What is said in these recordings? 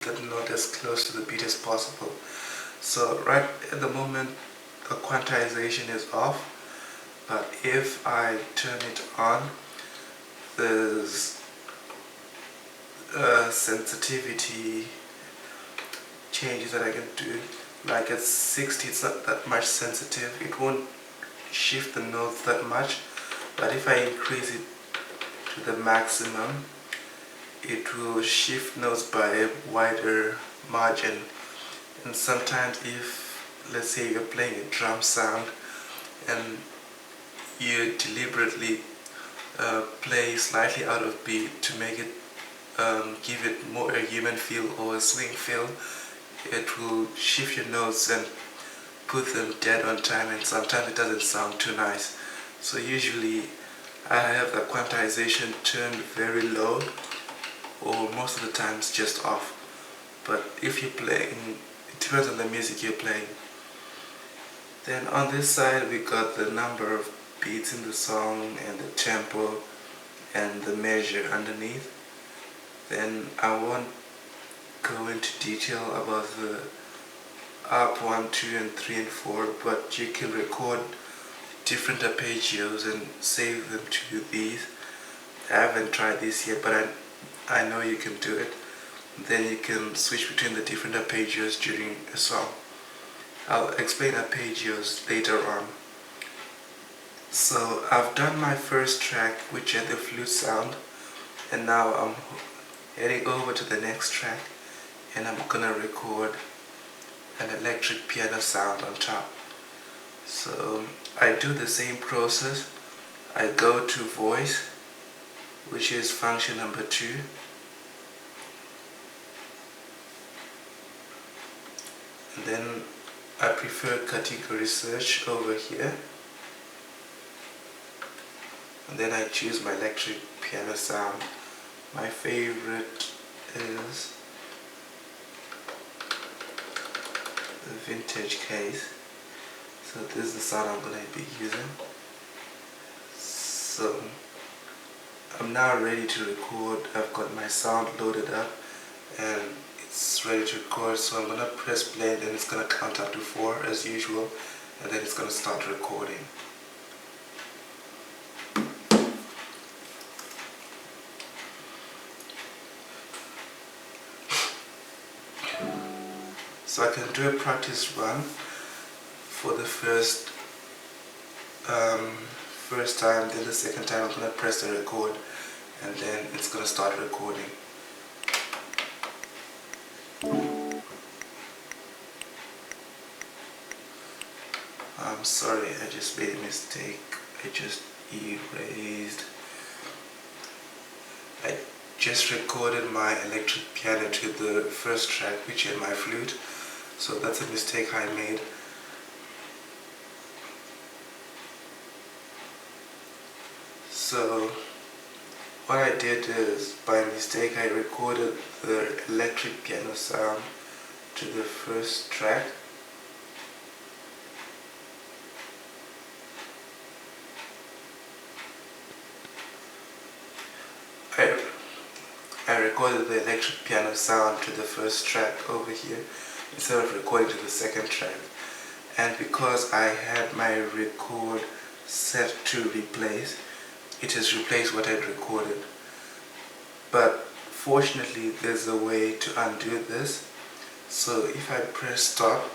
the note as close to the beat as possible. So right at the moment the quantization is off, but if I turn it on, there's sensitivity changes that I can do. Like at 60 it's not that much sensitive, it won't shift the notes that much, but if I increase it to the maximum, it will shift notes by a wider margin. And sometimes if, let's say you're playing a drum sound and you deliberately play slightly out of beat to make it give it more a human feel or a swing feel, it will shift your notes and put them dead on time, and sometimes it doesn't sound too nice. So usually I have the quantization turned very low, or most of the times just off. But if you're playing, it depends on the music you're playing. Then on this side we got the number of beats in the song and the tempo and the measure underneath. Then I won't go into detail about the up 1, 2 and 3 and 4, but you can record different arpeggios and save them to these. I haven't tried this yet, but I know you can do it. Then you can switch between the different arpeggios during a song. I'll explain arpeggios later on. So I've done my first track, which had the flute sound, and now I'm heading over to the next track, and I'm gonna record an electric piano sound on top. So I do the same process. I go to voice, which is function number 2. And then I prefer category search over here. And then I choose my electric piano sound. My favorite is the vintage case. So this is the sound I'm going to be using. So I'm now ready to record. I've got my sound loaded up and it's ready to record. So I'm going to press play, and then it's going to count up to 4 as usual, and then it's going to start recording. So I can do a practice run for the first time, then the second time I'm going to press the record, and then it's going to start recording. I'm sorry, I just made a mistake. I just erased. I just recorded my electric piano to the first track, which had my flute. So that's a mistake I made. So what I did is, by mistake, I recorded the electric piano sound to the first track. I recorded the electric piano sound to the first track over here instead of recording to the second track. And because I had my record set to replace, it has replaced what I'd recorded. But fortunately there's a way to undo this. So if I press stop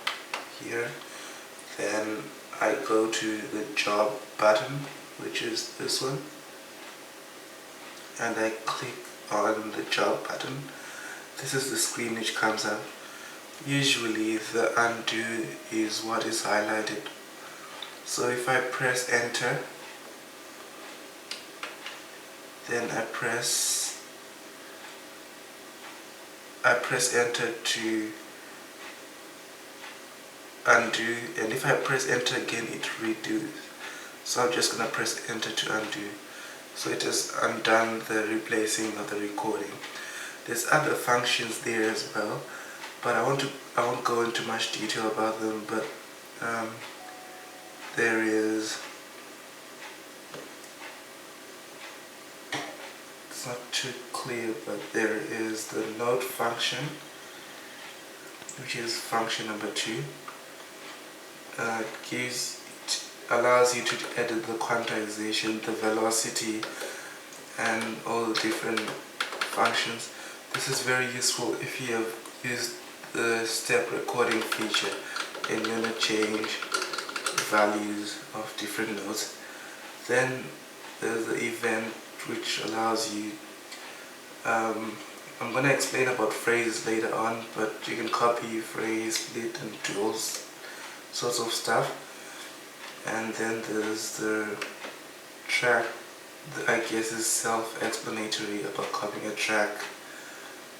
here, then I go to the job button, which is this one, and I click on the job button. This is the screen which comes up. Usually the undo is what is highlighted. So if I press enter, then I press enter to undo, and if I press enter again it redoes. So I'm just gonna press enter to undo. So it has undone the replacing of the recording. There's other functions there as well, but I won't go into much detail about them, but there is, it's not too clear, but there is the note function, which is function number 2. Allows you to edit the quantization, the velocity, and all the different functions. This is very useful if you have used the step recording feature and you want to change values of different notes. Then there's the event, which allows you I'm going to explain about phrases later on, but you can copy, phrase, split, and do all sorts of stuff. And then there's the track, I guess is self-explanatory about copying a track,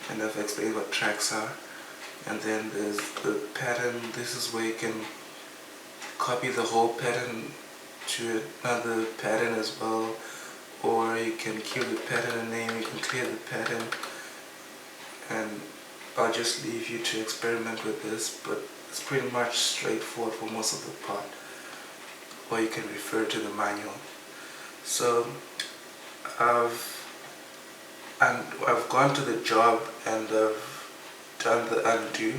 and I've explained what tracks are. And then there's the pattern. This is where you can copy the whole pattern to another pattern as well, or you can give the pattern a name, you can clear the pattern, and I'll just leave you to experiment with this, but it's pretty much straightforward for most of the part, or you can refer to the manual. So I've gone to the job and I've done the undo,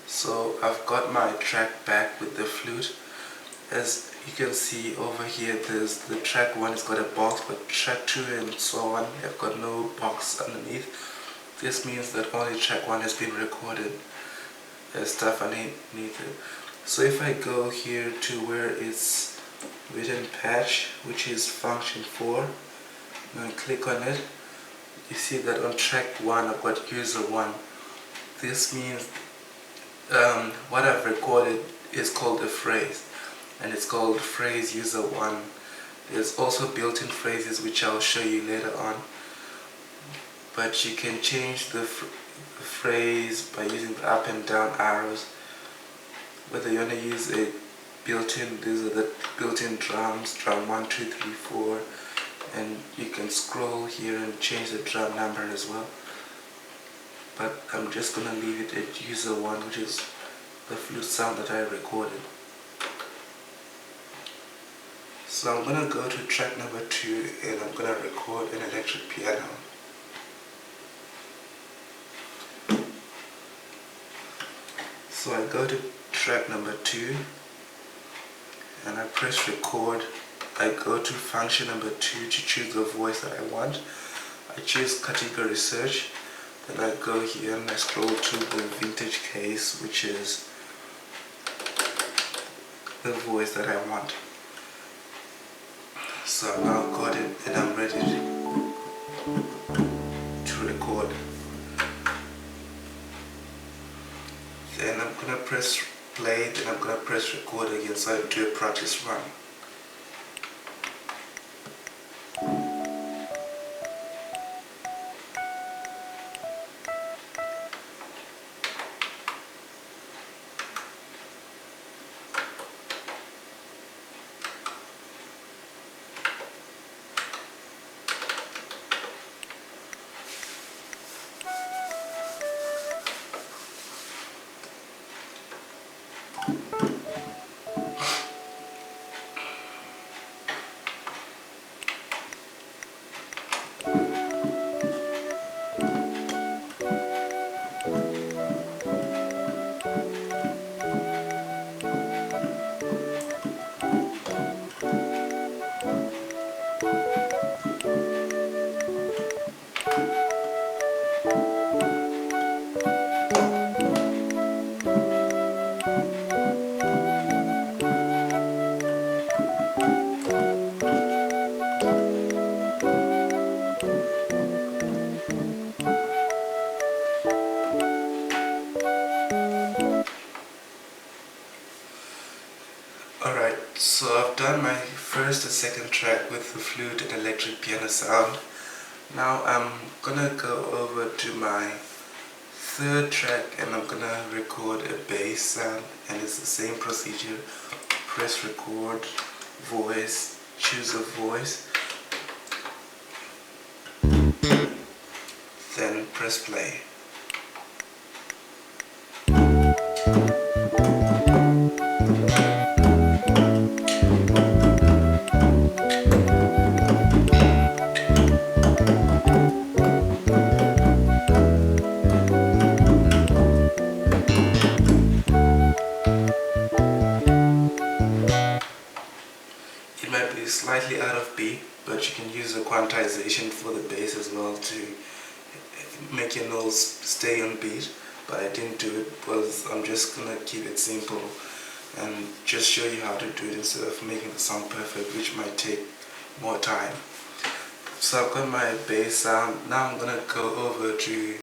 so I've got my track back with the flute. As you can see over here, there's the track 1 has got a box, but track 2 and so on have got no box underneath. This means that only track 1 has been recorded. There's stuff underneath it. So if I go here to where it's written patch, which is function 4, and I click on it, you see that on track 1 I've got user 1. This means what I've recorded is called a phrase, and it's called phrase user 1. There's also built-in phrases which I'll show you later on, but you can change the phrase by using the up and down arrows. Whether you want to use a built-in, these are the built-in drums, drum 1, 2, 3, 4, and you can scroll here and change the drum number as well. But I'm just going to leave it at user 1, which is the flute sound that I recorded. So I'm going to go to track number 2 and I'm going to record an electric piano. So I go to track number 2 and I press record. I go to function number 2 to choose the voice that I want. I choose category search. Then I go here and I scroll to the vintage case, which is the voice that I want. So I've now got it and I'm ready to record. Then I'm going to press play, then I'm going to press record again, so I do a practice run. Alright, so I've done my first and second track with the flute and electric piano sound. Now I'm gonna go over to my third track and I'm gonna record a bass sound, and it's the same procedure. Press record, voice, choose a voice, then press play. it might be slightly out of beat, but you can use the quantization for the bass as well to make your notes stay on beat. But I didn't do it because I'm just gonna keep it simple and just show you how to do it instead of making the song perfect, which might take more time. So I've got my bass sound. Now I'm gonna go over to